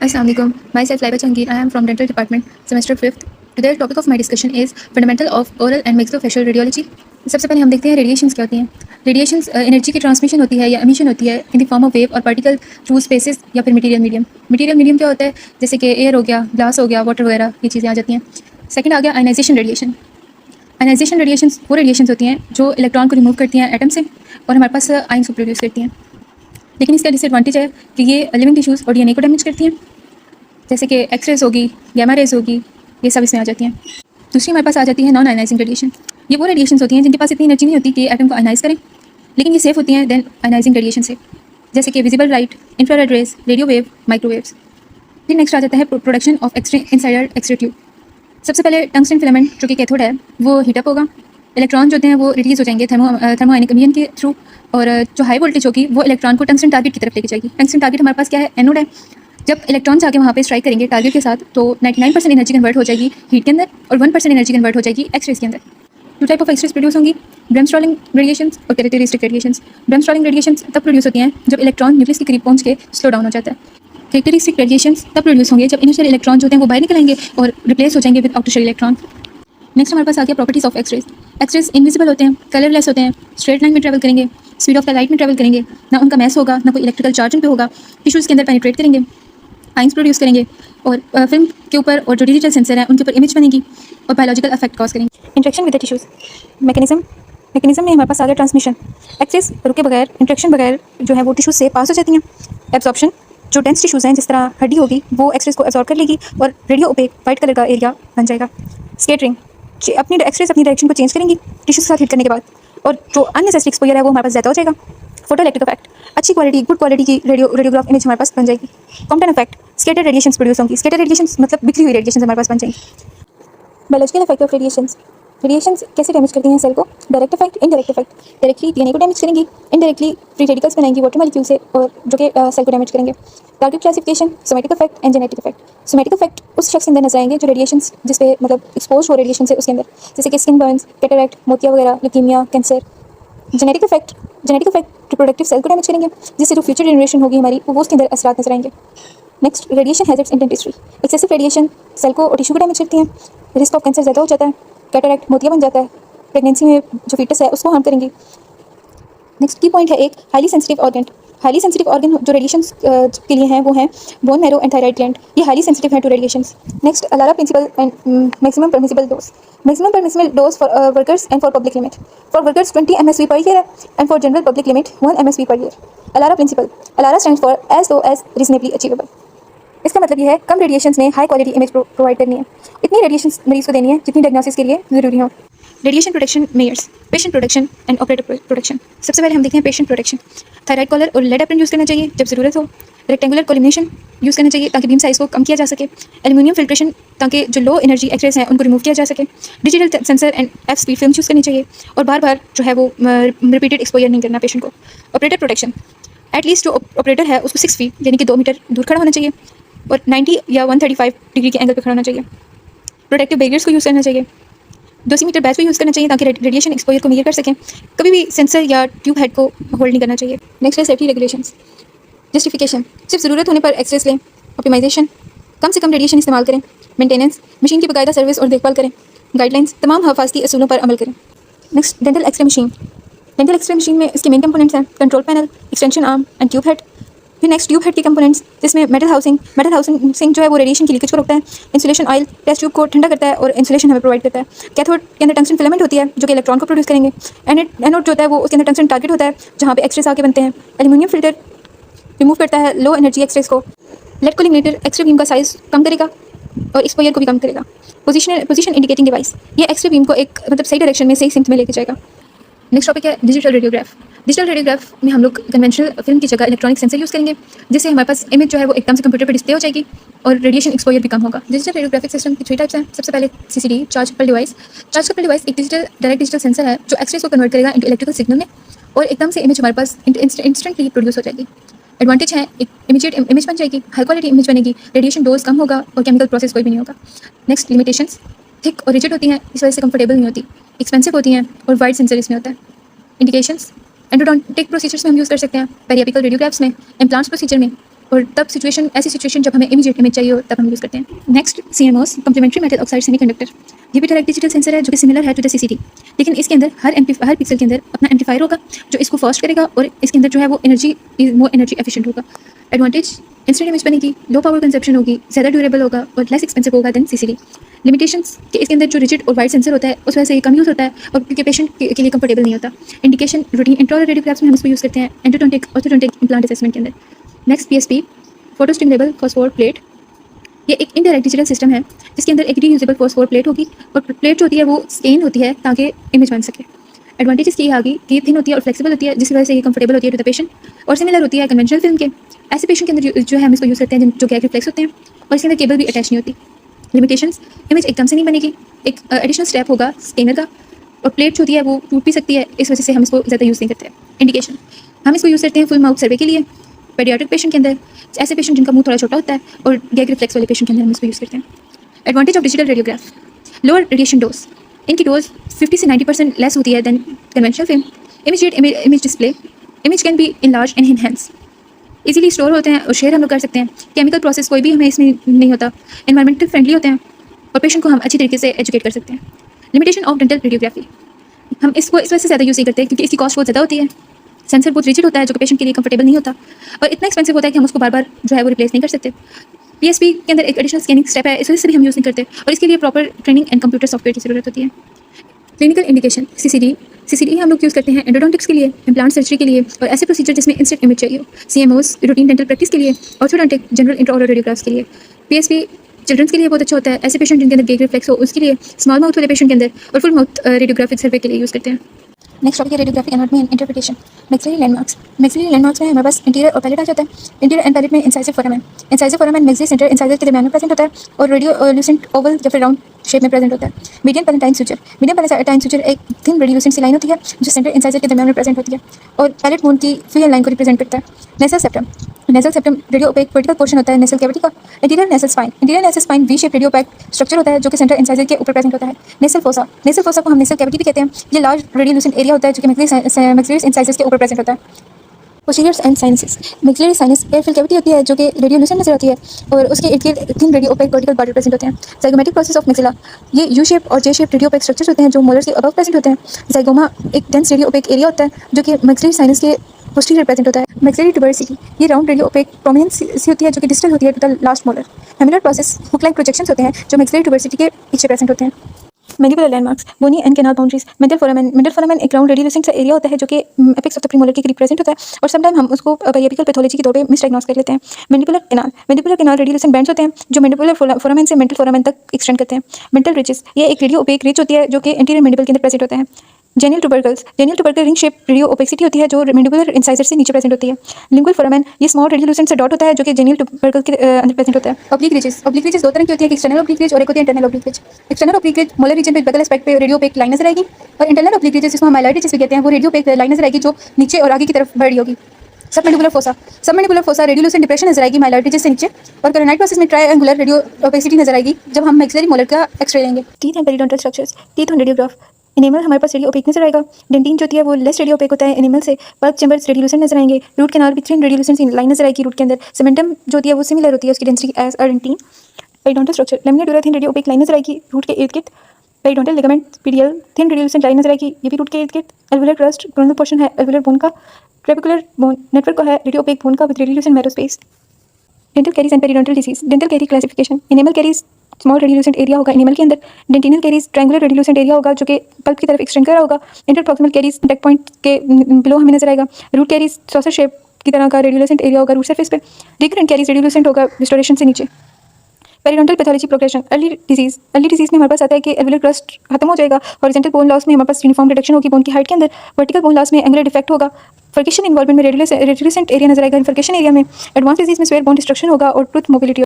Assalamu alaikum. Myself Laiba Jahangir. I am from Dental Department, semester 5th. Today's topic of my discussion is fundamental of oral and maxillofacial radiology. सबसे पहले हम देखते हैं radiations क्या होती हैं। Radiations energy की ट्रांसमिशन होती है या एमिशन होती है in the form of wave और पार्टिकल थ्रू स्पेसेस या फिर मटेरियल मीडियम। मटेरियल मीडियम क्या होता है, जैसे कि एयर हो गया, ग्लास हो गया, वाटर वगैरह, ये चीज़ें आ जाती हैं। सेकंड आ गया आयनाइजेशन रेडिएशन। आयनाइजेशन रेडिएशंस वो रेडिएशंस होती हैं जो इलेक्ट्रॉन को रिमूव करती हैं एटम से और हमारे पास आइंस को प्रोड्यूस करती हैं। लेकिन इसका डिसएडवांटेज है कि ये लिविंग टिश्यूज़ और डीएनए को डैमेज करती हैं, जैसे कि एक्सरेज होगी, गैमा रेज होगी, ये सब इसमें आ जाती हैं। दूसरी हमारे पास आ जाती है नॉन आयनाइजिंग रेडिएशन। ये वो रेडिएशंस होती हैं जिनके पास इतनी एनर्जी नहीं होती कि एटम को आयनाइज करें, लेकिन ये सेफ होती हैं देन आयनाइजिंग रेडिएशन से, जैसे कि visible light, infrared rays, radio wave, microwaves. फिर नेक्स्ट आ जाता है production of X-ray inside a X-ray tube. सबसे पहले टंगस्टन फिलामेंट जो कि कैथोड है वो हीटअप होगा, इलेक्ट्रॉन जो होते हैं वो रिलीज हो जाएंगे थर्मोआयनिक मीडियम के थ्रू, और जो हाई वोल्टेज होगी वो इलेक्ट्रॉन को टंगस्टन टारगेट की तरफ लेके जाएगी। टंगस्टन टारगेट हमारे पास क्या है, एनोड है। जब इलेक्ट्रॉन जाके वहाँ पे स्ट्राइक करेंगे टारगेट के साथ तो 99% एनर्जी कन्वर्ट हो जाएगी हीट के अंदर और 1% एनर्जी कन्वर्ट हो जाएगी एक्सरेज के अंदर। Two type of X-rays produce होंगी, ब्रेमस्टॉलिंग रेडिएशंस और कैरेक्टरिस्टिक रेडिएशंस। ब्रेमस्टॉलिंग रेडिएशंस तब प्रोड्यूस होती हैं जब इलेक्ट्रॉन न्यूक्लियस के करीब पहुँच के स्लो डाउन हो जाता है। कैरेक्टरिस्टिक रेडिएशंस तब प्रोड्यूस होंगे जब इनर शेल इलेक्ट्रॉन जो होते हैं वो बाहर निकल आएंगे और रिप्लेस हो जाएंगे with outer shell electron. Next हमारे पास आ गया properties of X-rays. X-rays invisible होते हैं, कलरलेस होते हैं, स्ट्रेट लाइन में ट्रैवल करेंगे, स्पीड ऑफ द लाइट में ट्रैवल करेंगे, ना उनका मैस होगा, ना कोई इलेक्ट्रिकल चार्ज उन पे होगा, टिश्यूज़ के अंदर पेनिट्रेट करेंगे, आइंस प्रोड्यूस करेंगे और फिल्म के ऊपर और जो डिजिटल सेंसर है उनके ऊपर इमेज बनेगी और बायोलॉजिकल इफेक्ट कॉज करेंगे। Interaction with the tissues. Mechanism में हमारे पास आ गया ट्रांसमिशन। एक्सेस रुके बगैर, इंट्रैक्शन बगैर जो है वो टिश्यूज से पास हो जाती हैं। एब्जॉर्प्शन, जो डेंस टिश्यूज़ हैं जिस तरह हड्डी होगी वो एक्सरेज को एब्जॉर्ब कर लेगी और रेडियो ओपेक वाइट कलर का एरिया बन जाएगा। स्कैटरिंग, अपनी एक्सरेज अपनी डायरेक्शन को चेंज करेंगी टिश्यूज के साथ हिट करने के बाद, और जो अननेसेसरी एक्सपोजर है वो हमारे पास ज़्यादा हो जाएगा। फोटोइलेक्ट्रिक इफेक्ट, अच्छी क्वालिटी गुड क्वालिटी की रेडियोग्राफ इमेज हमारे पास बन जाएगी। Compton effect, scattered radiations produce होंगी। स्कैटर्ड रेडिएशंस मतलब बिखरी हुई रेडिएशंस हमारे पास बन जाएंगी। Biological effect of radiations. Radiations कैसे डैमेज करती हैं सेल को? Direct effect, indirect effect. Directly DNA को डैमेज करेंगी, इनडायरेक्टली फ्री रेडिकल्स बनाएंगी वाटर मॉलिक्यूल से और जो कि सेल को डैमेज करेंगे। Target classification, somatic effect and genetic effect. Somatic effect उस शख्स के अंदर नजर आएंगे जो रेडिएशंस जिस पे मतलब एक्सपोज हो रेडिएशन से उसके अंदर, जैसे कि स्किन बर्न्स, कैटरैक्ट, मोतिया वगैरह, leukaemia, cancer. Genetic effect reproductive cell को डैमेज करेंगे जिससे जो फ्यूचर जनरेशन होगी हमारी वो उसके अंदर असरात नजर आएंगे। Next, radiation hazards in dentistry. Excessive radiation cell को और टिश्यू को डैमेज करती हैं, रिस्क ऑफ कैंसर ज़्यादा हो जाता है, कैटरैक्ट, मोतिया बन जाता है, प्रेगनेंसी में जो फीटस है उसको हार्म करेंगी। नेक्स्ट की पॉइंट है एक highly sensitive organ. Highly sensitive organ जो रेडिएशन के लिए हैं वो हैं bone marrow and thyroid gland, ये हाईली सेंसिटिव हैं to radiations. Next, ALARA principle and maximum permissible dose. Maximum permissible dose for workers and for public limit. For workers 20 MSV per year and for general public limit 1 MSV per year. ALARA principle, ALARA stands for as low as reasonably achievable. इसका मतलब ये है कम radiations में high quality image provide करनी है, इतनी radiations मरीज को देनी है जितनी डायग्नोसिस के लिए ज़रूरी हो। Radiation protection measures, patient protection and operator protection. सबसे पहले हम देखते हैं पेशेंट प्रोटेक्शन। थायराइड कॉलर और लेड एप्रन यूज़ करना चाहिए जब ज़रूरत हो। रेक्टेंगुलर कोलिमिनेशन यूज़ करना चाहिए ताकि बीम साइज़ को कम किया जा सके। एल्यूमिनियम फिल्ट्रेशन ताकि जो लो एनर्जी एक्सरेज हैं उनको रिमूव किया जा सके। Digital sensor and F speed film use करनी चाहिए और बार बार जो है वो रिपीटेड एक्सपोजर नहीं करना पेशेंट को। ऑपरेटर प्रोटेक्शन, एटलीस्ट जो ऑपरेटर है उसको 6 फीट यानी कि 2 मीटर दूर खड़ा होना चाहिए और 90 या 135 डिग्री के एंगल पर खड़ा होना चाहिए। प्रोटेक्टिव बैरियर्स को यूज़ करना चाहिए। 2 मीटर बैच को यूज़ करना चाहिए ताकि रेडिएशन एक्सपोजर को मेजर कर सकें। कभी भी सेंसर या ट्यूब हेड को होल्ड नहीं करना चाहिए। नेक्स्ट है सेफ्टी रेगुलेशंस। जस्टिफिकेशन, सिर्फ ज़रूरत होने पर एक्सरेज लें। ऑप्टिमाइजेशन, कम से कम रेडिएशन इस्तेमाल करें। मेंटेनेंस, मशीन की बाकायदा सर्विस और देखभाल करें। गाइडलाइंस, तमाम हिफाजती असूलों पर अमल करें। Next, dental X-ray machine. Dental X-ray machine में इसके मेन कंपोनेंट्स हैं control panel, extension arm and tube head. फिर नेक्स्ट ट्यूब हेड के कंपोनेंट्स जिसमें मेटल हाउसिंग जो है वो रेडिएशन की लीकेज को रोकता है। इंसुलेशन ऑयल टेस्ट ट्यूब को ठंडा करता है और इंसुलेशन हमें प्रोवाइड करता है। कैथोड के अंदर टंगस्टन फिलामेंट होती है जो कि इलेक्ट्रॉन को प्रोड्यूस करेंगे। एनोड जो होता है वो उसके अंदर टंगस्टन टारगेट होता है जहाँ पे एक्सरेज आके बनते हैं। एल्यूमिनियम फिल्टर रिमूव करता है लो एनर्जी एक्सरेज को। लेड कोलिमिनेटर एक्सरे बीम का साइज कम करेगा और एक्सपोजर को भी कम करेगा। पोजीशन इंडिकेटिंग डिवाइस, ये एक्सरे बीम को एक मतलब सही डायरेक्शन में सही सिंक में लेके जाएगा। नेक्स्ट टॉपिक है डिजिटल रेडियोग्राफ। डिजिटल रेडियोग्राफ में हम लोग कन्वेंशनल फिल्म की जगह इलेक्ट्रॉनिक सेंसर यूज़ करेंगे जिससे हमारे पास इमेज जो है वो एकदम से कंप्यूटर पर डिस्प्ले हो जाएगी और रेडिएशन एक्सपोजर भी कम होगा। डिजिटल रेडियोग्राफिक सिस्टम की 3 टाइप्स हैं। सबसे पहले CCD, charge couple device. Charge couple device एक डायरेक्ट डिजिटल सेंसर है जो एक्सरेज को कन्वर्ट करेगा इंटू इलेक्ट्रिकल सिग्नल में और एकदम से इमेज हमारे पास इंस्टेंटली प्रोड्यूस हो जाएगी। एडवांटेज है एक इमीडिएट इमेज बन जाएगी, हाई क्वालिटी इमेज बनेगी, रेडिएशन डोज कम होगा और केमिकल प्रोसेस कोई भी नहीं होगा। नेक्स्ट, लिमिटेशंस, थिक और रिजिड होती हैं, इस वजह से कंफर्टेबल नहीं होती, एक्सपेंसिव होती हैं और वाइड सेंसर इसमें होता है। इंडिकेशंस, एंडोडोंटिक प्रोसीजर्स में हम यूज़ कर सकते हैं, पेरिएपिकल रेडियोग्राफ्स में, इम्प्लांट्स प्रोसीजर में और तब ऐसी सिचुएशन जब हमें इमीडिएट इमेज चाहिए हो तब हम यूज़ करते हैं। Next CMOS complementary metal oxide semiconductor. ये भी डायरेक्ट डिजिटल सेंसर है जो कि सिमिलर है टू द CCD, लेकिन इसके अंदर हर पिक्सल के अंदर अपना एम्पलीफायर होगा जो इसको फर्स्ट करेगा और इसके अंदर जो है वो मोर एनर्जी एफिशिएंट होगा। एडवांटेज, इंस्टेंट इमेज बनेगी, लो पावर कंजप्शन होगी, ज़्यादा ड्यूरेबल होगा और लेस एक्सपेंसिव होगा देन CCD। लिमिटेशंस कि इसके अंदर जो रिजिड और वाइड सेंसर होता है उस वजह से ये कम यूज़ होता है और क्योंकि पेशेंट के लिए कंफर्टेबल नहीं होता। इंडिकेशन, रूटीन इंट्राऑरल रेडियोग्राफ्स में हम इसको यूज़ करते हैं एंडोडोंटिक ऑर्थोडोंटिक इम्प्लांट असेसमेंट के अंदर। Next PSP photo stimulable phosphor plate. ये एक इनडायरेक्ट डिजिटल सिस्टम है जिसके अंदर एक रीयूजेबल फॉस्फोर प्लेट होगी और प्लेट जो होती है वो स्टेन होती है ताकि इमेज बन सके। एडवांटेज की आगे कि ये थिन होती है और फ्लेक्सिबल होती है जिसकी वजह से ये कंफर्टेबल होती है टू द पेशेंट और सिमिलर होती है कन्वेंशनल फिल्म के। ऐसे पेशेंट के अंदर जो है हम इसको यूज़ करते हैं जो गैग रिफ्लेक्स होते हैं और इसके अंदर केबल भी अटैच नहीं होती। लिमिटेशंस, इमेज एकदम से नहीं बनेगी, एक एडिशनल स्टेप होगा स्कैनर का और प्लेट जो होती है वो टूट भी सकती है, इस वजह से हम इसको ज़्यादा यूज़ नहीं करते। इंडिकेशन, हम इसको यूज़ करते हैं फुल माउथ सर्वे के लिए, पेडियाट्रिक पेशेंट के अंदर, ऐसे पेशेंट जिनका मुंह थोड़ा छोटा होता है और गैग रिफ्लेक्स वाले पेशेंट के अंदर हम इसको यूज़ करते हैं। Advantage of digital radiograph, lower radiation dose, इनकी डोज 50 से 90% लेस होती है than conventional film. Immediate image display, image can be enlarge and enhance, easily store होते हैं और शेयर हम लोग कर सकते हैं। केमिकल प्रोसेस कोई भी हमें इसमें नहीं होता, एनवायरमेंटल फ्रेंडली होते हैं और पेशेंट को हम अच्छी तरीके से एजुकेट कर सकते हैं। लिमिटेशन ऑफ डेंटल रेडियोग्राफी, हम इसको इस वजह से ज़्यादा यूज़ नहीं करते क्योंकि इसकी कॉस्ट बहुत ज़्यादा होती है, सेंसर बहुत रिजिड होता है जो कि पेशेंट के लिए कंफर्टेबल नहीं होता और इतना एक्सपेंसिव होता है कि हम उसको बार बार जो है वो रिप्लेस नहीं कर सकते। PSP के अंदर एक एडिशनल स्कैनिंग स्टेप है, इस वजह से भी हम यूज़ नहीं करते और इसके लिए proper training and computer software की ज़रूरत होती है। क्लिनिकल इंडिकेशन, CCD हम लोग यूज़ करते हैं एंडोडोंटिक्स के लिए, इम्प्लांट सर्जरी के लिए और ऐसे प्रोसीजर जिसमें इंस्टेंट इमेज चाहिए हो। CMOs रूटीन डेंटल प्रैक्टिस के लिए, ऑर्थोडोंटिक जनरल इंट्राऑरल रेडियोग्राफ्स के लिए। PSP चिल्ड्रंस के लिए बहुत अच्छा होता है, ऐसे पेशेंट जिनके अंदर गैग रिफ्लेक्स हो उसके लिए, स्मॉल माउथ वाले पेशेंट के अंदर और फुल माउथ रेडियोग्राफिक सर्वे के लिए यूज़ करते हैं। नेक्स्ट टॉपिक है radiographic anatomy and interpretation. Maxillary landmarks, maxillary landmarks में हमारे पास इंटीरियर और पैलेट आ जाता है। इंटीरियर एंड पैलेट में incisive foramen, incisive foramen maxillary centre incisor के दरमियान में प्रेजेंट होता है और रेडियोल्यूसेंट ओवल या फिर राउंड शेप में प्रेजेंट होता है। Medium palatine suture, medium palatine suture एक थिन रेडियोल्यूसेंट सी लाइन होती है जो सेंटर इंसाइजर के दरमियान में प्रेजेंट होती है और पैलेट बोन की फ्री लाइन को रिप्रेजेंट करता है। Nasal septum, nasal septum radio opaque vertical portion होता है नेसल कैविटी का। Interior nasal spine V shape radio opaque structure होता है जो कि सेंटर इंसाइजर के ऊपर प्रेजेंट होता है। नेसल फोसा को हम नेसल कैविटी भी कहते हैं। ये लार्ज रेडियोल्यूसेंट एरिया होता है जो कि मैक्सिलरी इंसाइजर्स के ऊपर प्रेजेंट होता है। Posterior end sinuses, maxillary sinus air filled cavity होती है जो कि रेडियोल्यूसेंट नजर आती है और उसके इर्द गिर्द thin radio opaque vertical border present होते हैं। जाइगोमेटिक प्रोसेस ऑफ मैक्सिला, ये यू शेप और जे शेप रेडियो ओपेक स्ट्रक्चर्स होते हैं जो मोलर्स के अबव प्रेजेंट होते हैं। जाइगोमा एक डेंस रेडियो ओपेक एरिया होता है जो कि मैक्सिलरी साइनस के पोस्टीरियर प्रेजेंट होता है। मैक्सिलरी ट्यूबरसिटी, ये राउंड रेडियो ओपेक प्रोमिनेंट सी होती है जो कि डिस्टल होती है to the last molar. Hamular process hook like projections होते हैं जो मैक्सिलरी ट्यूबरसिटी के पीछे प्रेजेंट होते हैं। Mandibular landmarks, bony and canal boundaries, mental foramen एक राउंड रेडियोल्यूसेंट सा एरिया होता है जो कि एपेक्स ऑफ द प्रीमोलर के करीब प्रेजेंट होता है और समटाइम हम उसको पेरिएपिकल पैथोलॉजी के तौर पे मिसडायग्नोस कर लेते हैं। मैंडिबुलर कैनाल रेडियोल्यूसेंट बैंड्स होते हैं जो मैंडिबुलर फोरामेन से मेंटल फोरामेन तक एक्सटेंड करते हैं। मेंटल रिचेस, ये एक रेडियो ओपेक रिच होती है जो कि इंटीरियर मैंडिबल के अंदर प्रेजेंट होता है। Genial टुबरकल ring shape radio opacity होती है जो मैंडिबुलर इंसाइजर से नीचे प्रेजेंट होती है। लिंगुअल फोरामेन, ये स्मॉल रेडियोल्यूसेंट से डॉट होता है जो कि जेनियल टुबरकल के अंदर प्रेजेंट होता है। ऑब्लिक रिजेस दो तरह की होती है, एक्सटर्नल ऑब्लिक रिज और एक होती है internal oblique ridge. External oblique ridge molar region पे बगल एस्पेक्ट पे रेडियो ओपेक लाइन नजर आएगी और इंटरनल ऑब्लिक रिज जिसको हम माइलॉइड रिजेस भी कहते हैं वो रेडियो ओपेक लाइन नजर आएगी जो नीचे और आगे की तरफ बढ़ रही होगी। सबमैंडिबुलर फोसा रेडियोल्यूसेंट डिप्रेशन नजर आएगी माइलॉइड रिजेस से नीचे और कोरोनाइड प्रोसेस में ट्रायंगुलर रेडियो ओपेसिटी नजर आएगी जब हम मैक्सिलरी मोलर का एक्सरे लेंगे। Teeth and periodontal structures, teeth on radiograph. Animal हमारे पास रेडियो ओपेक नजर आएगा। डेंटिन जो होती है वो लेस रेडियो ओपेक होता है एनिमल से। पल्प चैम्बर्स रेडियोल्यूसेंट नजर आएंगे। रूट कैनाल भी थिन रेडियोल्यूसेंट लाइन नजर आएगी रूट के अंदर। सेमेंटम जो होती है वो सिमिलर होती है उसकी density as dentin. Periodontal structure, lamina dura thin radio opaque line नजर आएगी रूट के इर्द गिर्द। Periodontal ligament PDL thin radiolucent line नजर आएगी ये भी रूट के इर्द गिर्द। एल्वुलर क्रस्ट ग्रोनल पोर्शन है एल्वुलर बोन का। ट्रेबिकुलर बोन नेटवर्क का है रेडियो ओपेक बोन का with radiolucent marrow space. Dental caries and periodontal disease, dental caries classification. Enamel caries small radiolucent area होगा एनिमल के अंदर। डेंटिनल कैरीज ट्रायंगुलर रेडियोल्यूसेंट एरिया होगा जो कि पल्प की तरफ एक्सटेंड कर रहा होगा। इंटरप्रॉक्सिमल कैरीज डेक पॉइंट के बिलो हमें नजर आएगा। रूट कैरीज सॉसर शेप की तरह का रेडियोल्यूसेंट एरिया होगा रूट सरफेस पे। रिकरेंट कैरीज रेडियोल्यूसेंट होगा रिस्टोरेशन से नीचे। Periodontal pathology progression, early disease में हमारे पास आता है कि एल्वुलर क्रस्ट खत्म हो जाएगा। हॉरिजॉन्टल बोन लॉस में हमारे पास यूनिफॉर्म रिडक्शन होगी बोन की हाइट के अंदर। वर्टिकल बोन लॉस में एंगुलर डिफेक्ट होगा। फर्केशन इन्वॉल्वमेंट में रेडियोल्यूसेंट एरिया नजर आएगा फर्केशन एरिया में। एडवांस डिजीज में स्वेयर बोन डिस्ट्रक्शन होगा और टूथ मोबिलिटी।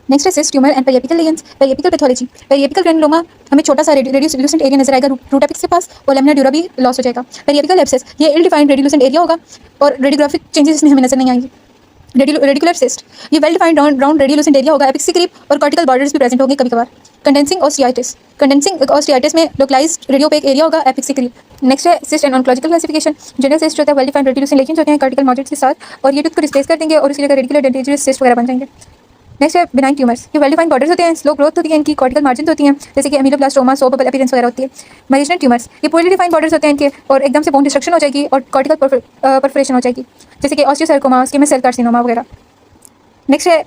नेक्स्ट है cyst tumour and periapical lesions. Periapical pathology, periapical granuloma हमें छोटा सा रेडियोल्यूसेंट एरिया नजर आएगा रूट एपिक्स के पास और लेमिना ड्यूरा भी लॉस हो जाएगा। पेरिएपिकल एब्सेस, ये इल डिफाइंड रेडियोल्यूसेंट एरिया होगा और रेडियोग्राफिक चेंजेस इसमें हमें नजर नहीं आएंगे। रेडिकुलर सिस्ट, ये वेल डिफाइंड राउंड रेडियोल्यूसेंट एरिया होगा, एपिक्स के करीब और कॉर्टिकल बॉर्डर्स भी प्रेजेंट होंगे कभी कभार। कंडेंसिंग ऑस्टियाइटिस में लोकलाइज्ड रेडियोपेक एरिया होगा एपिक्स के करीब। नेक्स्ट है cyst and oncological classification. General cyst होता है वेल डिफाइंड रेडियोल्यूसेंट लेजेंस होते हैं कॉर्टिकल मॉड्यूल्स के साथ, और ये टूथ को डिस्प्लेस कर देंगे और उसकी जगह रेडिकुलर डेंटिजियस सिस्ट वगैरह बन जाएंगे। नेक्स्ट है बिनाइन ट्यूमर्स, ये वेल डिफाइंड बॉर्डर्स होते हैं, स्लो ग्रोथ होती है इनकी, कॉर्टिकल मार्जिन होती हैं जैसे कि एमिलोब्लास्टोमा, सो बबल अपीयरेंस वगैरह होती है। माइग्रेशनल ट्यूमर्स, ये पोरली डिफाइंड बॉर्डर्स होते हैं इनके, और एकदम से बोन डिस्ट्रक्शन हो जाएगी और कॉर्टिकल परफोरेशन हो जाएगी जैसे कि ऑस्टियोसार्कोमा, स्क्विमस सेल कार्सिनोमा वगैरह। नेक्स्ट है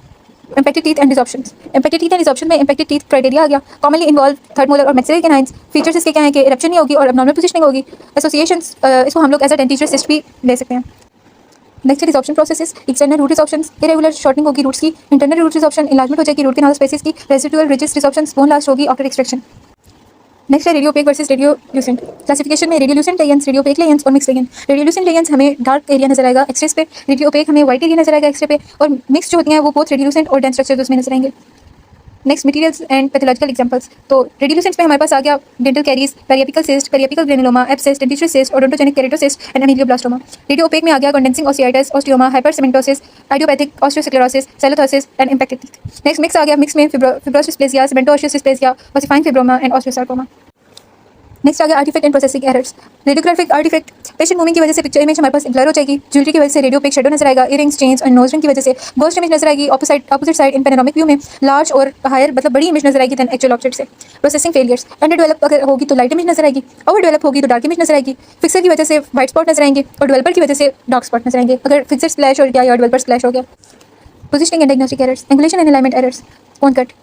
impacted teeth and resorptions. Impacted teeth and resorption में इम्पैक्टेड टीथ क्राइटेरिया आ गया, कॉमनली इन्वॉल्व थर्ड मोलर और मैक्सिलरी कैनाइन्स। फीचर्स इसके क्या है कि इरप्शन नहीं होगी और एब्नॉर्मल पोजिशनिंग होगी। एसोसिएशंस, इसको हम लोग एज अ डेंटिशियस सिस्ट भी ले सकते हैं। Next resorption processes, external root resorptions, irregular shortening होगी रूट्स की। इंटरनल रूट डिसॉप्शन, इन्लार्जमेंट हो जाएगी रूट कैनाल स्पेसेस की। रेसिडुअल रिजिड डिसॉप्शंस, बोन लास्ट होगी आफ्टर एक्सट्रैक्शन। नेक्स्ट है रेडियोपेक वर्सेस रेडियोल्यूसेंट। क्लासिफिकेशन में रेडियोल्यूसेंट लेजेंस, रेडियोपेक लेजेंस और मिक्स लेजेंस। रेडियोल्यूसेंट लेजेंस हमें डार्क एरिया नजर आएगा एक्सरेस पे, रेडियोपेक हमें व्हाइट एरिया नजर आएगा एक्सरे पे, और मिक्स जो होती हैं वो बोथ रेडियोल्यूसेंट और डेंस स्ट्रक्चर्स उसमें नजर आएंगे। Next materials and pathological examples. तो रेडियोल्यूसेंट्स में हमारे पास आ गया dental caries, periapical cyst, periapical granuloma, abscess, dentigerous cyst, odontogenic keratocyst and ameloblastoma. Radiopaque में आ गया condensing osteitis, osteoma, hypercementosis, idiopathic osteosclerosis, sialolithiasis and impacted teeth. Next mix आ गया, मिक्स में fibrous dysplasia, cemento osseous dysplasia, ossifying fibroma and osteosarcoma. Next आ गया artifact and processing errors. Radiographic artifact, patient moving की वजह से पिक्चर इमेज हमारे पास blur हो जाएगी, ज्वेलरी की वजह से रेडियोपेक शेडो नजर आएगा, इयरिंग्स, चेन्स और नोज रिंग की वजह से गोस्ट इमेज नजर आएगी। ऑपोजिट साइड इन पैनोरामिक व्यू में लार्ज और हायर मतलब बड़ी इमेज नजर आएगी देन एक्चुअल ऑब्जेक्ट से। प्रोसेसिंग फेलियर्स, अंडर डेवलप अगर होगी तो लाइट इमेज नजर आएगी, ओवर डेवलप होगी तो डार्क इमेज नजर आएगी। फिक्सर की वजह से व्हाइट स्पॉट नजर आएंगे और डेवलपर की वजह से डार्क स्पॉट नजर आएंगे अगर फिक्सर स्प्लैश हो गया या डेवलपर स्प्लैश हो गया। Positioning and diagnostic errors, angulation and alignment errors, spoon cut,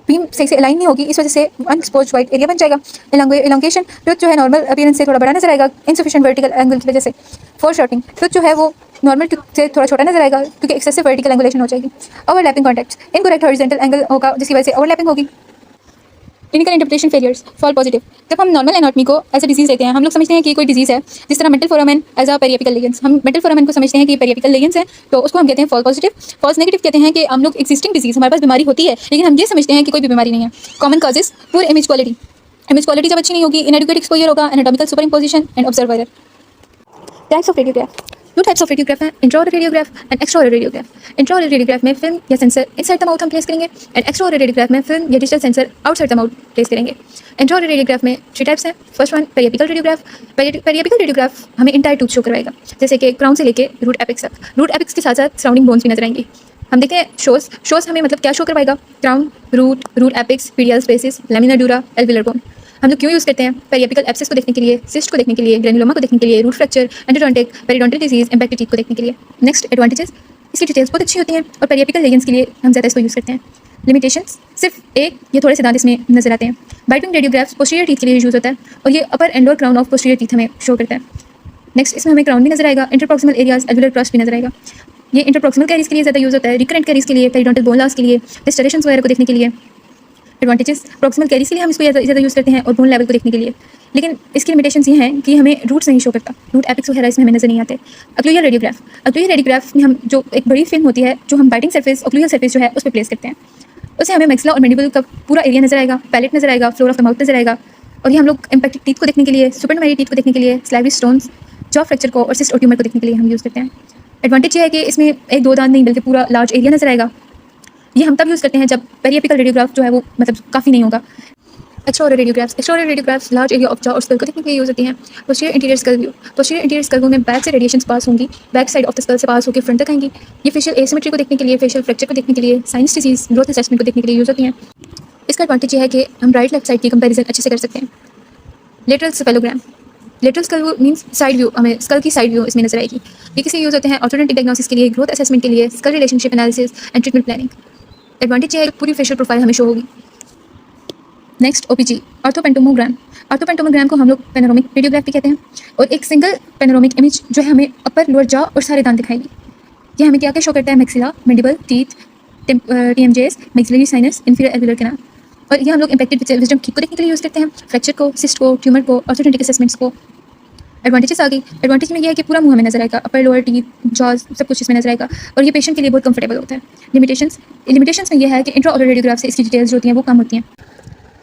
beam सही से अलाइन नहीं होगी, इस वजह से अनएक्सपोज्ड वाइट एरिया बन जाएगा। इलोंगेशन, टूथ जो है नॉर्मल अपीयरेंस से थोड़ा बड़ा नजर आएगा इनसफिशिएंट वर्टिकल एंगल की वजह से। फोर शॉर्टिंग, टूथ जो है वो नॉर्मल टूथ से थोड़ा छोटा नजर आएगा क्योंकि एक्सेसिव वर्टिकल एंगुलेशन हो जाएगी। Overlapping contacts, incorrect horizontal angle होगा जिसकी वजह से ओवरलैपिंग होगी। Clinical interpretation failures, fall positive, जब हम नॉर्मल एनाटॉमी को एज अ डिजीज लेते हैं हम लोग समझते हैं कि कोई डिजीज है, जिस तरह mental foramen as a पेरिएपिकल lesions, हम मेंटल फोरामेन को समझते हैं कि पेरिएपिकल लेजेंस है, तो उसको हम कहते हैं फॉल पॉजिटिव। फॉल्स नेगेटिव कहते हैं कि हम लोग एक्जिस्टिंग डिजीज, हमारे पास बीमारी होती है लेकिन हम ये समझते हैं कि कोई भी बीमारी नहीं है। Common causes, poor image quality, image quality जब अच्छी नहीं होगी, इनएडुकेट एक्सपोजर होगा, anatomical superimposition and observer error. Types of radiograph, two types of radiograph है, intraoral radiograph and extraoral radiograph. Intraoral radiograph में फिल्म या सेंसर इनसाइड द माउथ हम place करेंगे, एंड एक्सट्राओरल रेडियोग्राफ में फिल्म या digital sensor outside the mouth place करेंगे। इंट्राओरल radiograph में 3 टाइप्स हैं। First one पेरिएपिकल radiograph. पेरिएपिकल रेडियोग्राफ हमें इंटायर टूथ शो करवाएगा, जैसे कि क्राउन से लेके रूट एपिक्स तक। रूट एपिक्स के साथ साथ सराउंडिंग बोन्स भी नजर आएंगी। हम देखते हैं शोज हमें मतलब क्या शो करवाएगा, crown, root apex, PDL spaces, lamina dura, alveolar bone. हम लोग क्यों यूज़ करते हैं, पेरिएपिकल एब्सेस को देखने के लिए, सिस्ट को देखने के लिए, ग्रेनुलोमा को देखने के लिए, root fracture, endodontic, periodontal disease, impacted teeth को देखने के लिए। नेक्स्ट एडवांटेजेस, इसकी डिटेल्स बहुत अच्छी होती हैं और पेरिएपिकल लेजेंस के लिए हम ज़्यादा इसको यूज़ करते हैं। लिमिटेशंस, सिर्फ एक ये थोड़े से दांत इसमें नजर आते हैं। बाइटिंग रेडियोग्राफ्स पोस्टीरियर टीथ के लिए यूज़ होता है और ये अपर एंड और क्राउन ऑफ पोस्टीरियर टीथ हमें शो करता है। नेक्स्ट इसमें हमें क्राउन भी नजर आएगा, इंटरप्रॉक्सिमल एरियाज, एल्वुलर क्रस्ट भी नजर आएगा। ये इंटरप्रॉक्सिमल कैरीज के लिए ज़्यादा यूज़ होता है, रिकरेंट कैरीज के लिए, पेरिडोंटल बोन लॉस के लिए, डिस्टरेशंस वगैरह को देखने के लिए। एडवांटेजेस, प्रॉक्सिमल कैरीज के लिए हम इसको ज़्यादा यूज़ करते हैं और बोन लेवल को देखने के लिए, लेकिन इसकी लिमिटेशंस ये हैं कि हमें रूट्स नहीं शो करता, रूट एपिक्स वगैरह इसमें हमें नजर नहीं आते। ऑक्लूजल रेडियोग्राफ में हम जो एक बड़ी फिल्म होती है जो हम बाइटिंग सरफेस, ऑक्लूजल सरफेस जो है उस पर प्लेस करते हैं, उससे हमें मैक्सिला और मैंडिबल का पूरा एरिया नजर आएगा, पैलेट नजर आएगा, फ्लोर ऑफ द माउथ नजर आएगा। और ये हम लोग इम्पैक्टेड टीथ को देखने के लिए, सुपरनुमेरी टीथ को देखने के लिए, स्लाइवरी स्टोन्स, जॉ फ्रैक्चर को और सिस्ट और ट्यूमर को देखने के लिए हम यूज़ करते हैं। एडवांटेज ये है कि इसमें एक दो दांत नहीं बल्कि पूरा लार्ज एरिया नजर आएगा। ये हम तब यूज़ करते हैं जब पेरिएपिकल रेडियोग्राफ जो है वो मतलब काफ़ी नहीं होगा। Extraoral radiographs large area of jaw और स्कल को देखने के लिए यूज़ होती हैं। पोस्टीरियर इंटीरियर स्कल व्यू में बैक से रेडिएशंस पास होंगी, back side of the skull से पास होकर फ्रंट तक आएंगी। ये फेशियल एसिमेट्री को देखने के लिए, फेशियल फ्रैक्चर को देखने के लिए, साइनस डिजीज, ग्रोथ असेसमेंट को देखने के लिए यूज़ होती हैं। इसका एडवांटेज ये है कि हम राइट लेफ्ट साइड की कंपैरिजन अच्छे से कर सकते हैं। Lateral cephalogram, lateral skull view means side view, हमें स्कल की साइड व्यू इसमें नजर आएगी। ये किसी यूज़ होते हैं ऑर्थोडोंटिक डायग्नोसिस के लिए, ग्रोथ असेसमेंट के लिए, skull relationship analysis and treatment planning. Advantage ये है पूरी फेशियल प्रोफाइल हमें शो होगी। नेक्स्ट ओपीजी, ऑर्थोपेंटोमोग्राम को हम लोग पैनोरामिक रेडियोग्राफ भी कहते हैं और एक सिंगल पैनोरामिक इमेज जो है हमें अपर लोअर जॉ और सारे दांत दिखाएगी। ये हमें क्या क्या शो करता है, maxilla, mandible, teeth, TMJs, maxillary sinus, inferior alveolar canal. और ये हम लोग इम्पैक्टेड विजडम टीथ को देखने के लिए यूज़ करते हैं, फ्रैक्चर को, सिस्ट को, ट्यूमर को, ऑर्थोडोंटिक असेसमेंट्स को। एडवांटेजेस आ गई, एडवांटेज में यह है कि पूरा मुंह हमें नजर आएगा, अपर लोअर टीथ, जॉज सब कुछ इसमें नजर आएगा और ये पेशेंट के लिए बहुत कंफर्टेबल होता है। लिमिटेशंस में यह है कि इंट्राओरल रेडियोग्राफ से इसकी डिटेल्स जो होती हैं वो कम होती हैं।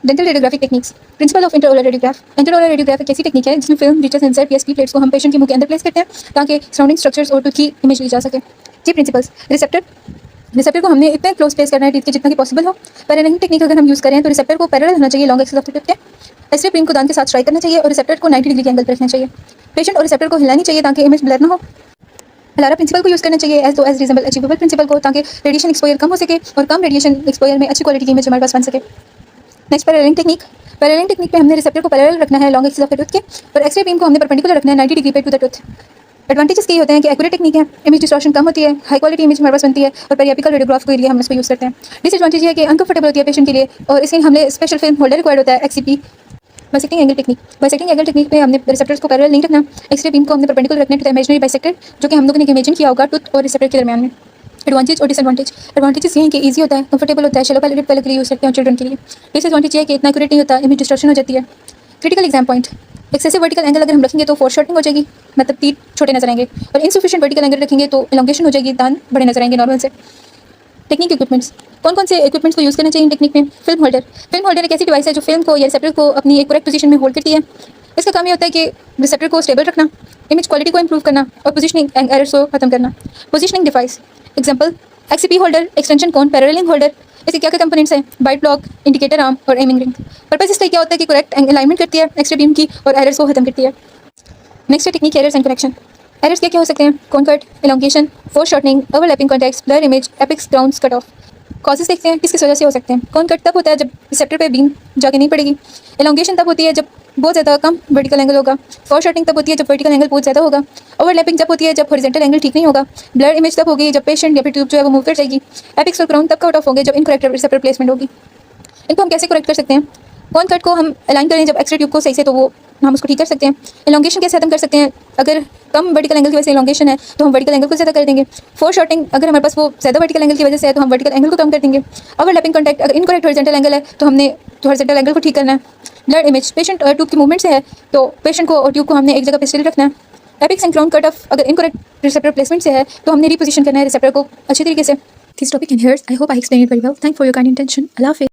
Dental radiographic techniques, principle of intraoral radiograph. Intraoral radiograph एक ऐसी टेक्निक है जिसमें film, digital sensor, PSP plates को हम पेशेंट के मुंह के अंदर प्लेस करते हैं ताकि सराउंडिंग स्ट्रक्चर्स और टूथ की इमेज ली जा सके। की प्रिंसिपल्स। रिसेप्टर को हमने इतने क्लोज प्लेस करना है टीथ के जितना कि पॉसिबल हो। पैरेललिंग टेक्निक अगर हम यूज़ करें तो रिसेप्टर को पैरेलल होना चाहिए long axis of the tooth के। एक्सरे बीम को दांत के साथ स्ट्राइक करना चाहिए और रिसेप्टर को 90 डिग्री के एंगल पर रखना चाहिए। पेशेंट और रिसेप्टर को हिलानी चाहिए ताकि इमेज ब्लर ना हो। हलारा प्रिंसिपल को यूज़ करना चाहिए एज रीजनेबल अचीवेबल प्रिंसिपल को, ताकि रेडिएशन एक्सपोजर कम हो सके और कम रेडिएशन एक्सपोजर में अच्छी क्वालिटी की इमेज हमारे पास बन सके। Next paralleling technique. Paralleling technique में हमने रिसेप्टर को पैरेलल रखना है long axis of the tooth के और एक्सरे बीम को हमने परपेंडिकुलर रखना है 90 डिग्री पे टू द टूथ। एडवांटेजेस ये होते हैं कि एक्यूरेट टेक्निक है, इमेज डिस्टॉर्शन कम होती है, हाई क्वालिटी इमेज हमारे पास बनती है और पेरियापिकल रेडियोग्राफ के लिए हम इसको यूज़ करते हैं। डिसएडवांटेज ये है कि अनकंफर्टेबल होती है पेशेंट के लिए और इसके हमने स्पेशल फिल्म होल्डर रिक्वायर्ड होता है XCP. Bisecting angle technique. Bisecting angle technique में हमने रिसेप्टर्स को पैरेलल नहीं रखना, एक्सरे बीम को हमने परपेंडिकुलर रखना टू द इमेजिनरी बाइसेक्टर जो कि हम लोगों ने इमेजिन किया होगा टूथ और रिसेप्टर के दरमियान में। एडवांटेज और डिसएडवांटेज। एडवांटेजेस ये हैं कि ईजी होता है, कंफर्टेबल होता है, शैलो पैलेट के लिए यूज़ करते हैं चिल्ड्रन के लिए। डिसएडवांटेज ये है कि इतना एक्यूरेट नहीं होता, इमेज डिस्टॉर्शन हो जाती है। Critical exam point. Excessive vertical angle अगर हम रखेंगे तो फोरशॉर्टिंग हो जाएगी, मतलब टीथ छोटे नजर आएंगे, और इनसफिशिएंट वर्टिकल एंगल रखेंगे तो एलोंगेशन हो जाएगी, दांत बड़े नजर आएंगे नॉर्मल से। Technique equipments. कौन कौन से इक्विपमेंट्स को यूज़ करना चाहिए इन टेक्निक में? Film holder. फिल्म होल्डर एक ऐसी डिवाइस है जो फिल्म को या रिसेप्टर को अपनी एक करेक्ट पोजीशन में होल्ड करती है। इसका काम ये होता है कि रिसेप्टर को स्टेबल रखना, इमेज क्वालिटी को इंप्रूव करना और पोजीशनिंग एरर्स को खत्म करना। Positioning device example XCP holder, extension cone, paralleling holder. इसके क्या क्या कंपोनेंट्स हैं? बाइट ब्लॉक, इंडिकेटर आर्म और एमिंग रिंग। पर्पस इसका क्या होता है कि करेक्ट अलाइनमेंट करती है एक्सरे बीम की और एरर्स को खत्म करती है। नेक्स्ट है technique errors and correction. Errors क्या क्या हो सकते हैं? Cone cut, elongation, foreshortening, overlapping contacts, blur image, apex grounds cut off. Causes देखते हैं किस वजह से हो सकते हैं। कोन कट तब होता है जब रिसेप्टर पे बीम जाके नहीं पड़ेगी। एलोंगेशन तब होती है जब बहुत ज़्यादा कम वर्टिकल एंगल होगा। फोरशॉर्टिंग तब होती है जब वर्टिकल एंगल बहुत ज़्यादा होगा। ओवरलैपिंग जब होती है जब हॉरिजॉन्टल एंगल ठीक नहीं होगा। ब्लर इमेज तब होगी जब पेशेंट या फिर ट्यूब जो है वो मूव कर जाएगी। एपिक्स और ग्राउंड तब कट ऑफ होंगे जब इनकरेक्ट रिसेप्टर प्लेसमेंट होगी। इनको हम कैसे करेक्ट कर सकते हैं? कोन कट को हम अलाइन करें जब एक्सरे ट्यूब को सही से, तो वो हम उसको ठीक कर सकते हैं। एलोंगेशन कैसे खत्म कर सकते हैं? अगर कम वर्टिकल एंगल की वजह से एलोंगेशन है तो हम वर्टिकल एंगल को ज़्यादा कर देंगे। फोरशॉर्टिंग अगर हमारे पास वो ज़्यादा वर्टिकल एंगल की वजह से है तो हम वर्टिकल एंगल को कम कर देंगे। ओवरलैपिंग कॉन्टैक्ट अगर इनकरेक्ट हॉरिजॉन्टल एंगल है तो हमने हॉरिजॉन्टल एंगल को ठीक करना है। ब्लर इमेज पेशेंट और ट्यूब की मूवमेंट से है तो पेशेंट को और ट्यूब को हमने एक जगह पे स्टिल रखना है। Apex and ground cut off अगर इनकरेक्ट रिसेप्टर प्लेसमेंट से है तो हमने रिपोजिशन करना है रिसेप्टर को अच्छी तरीके से। This topic and here's I hope I explain it very well. Thank for your kind intention. Allah हाफिज़।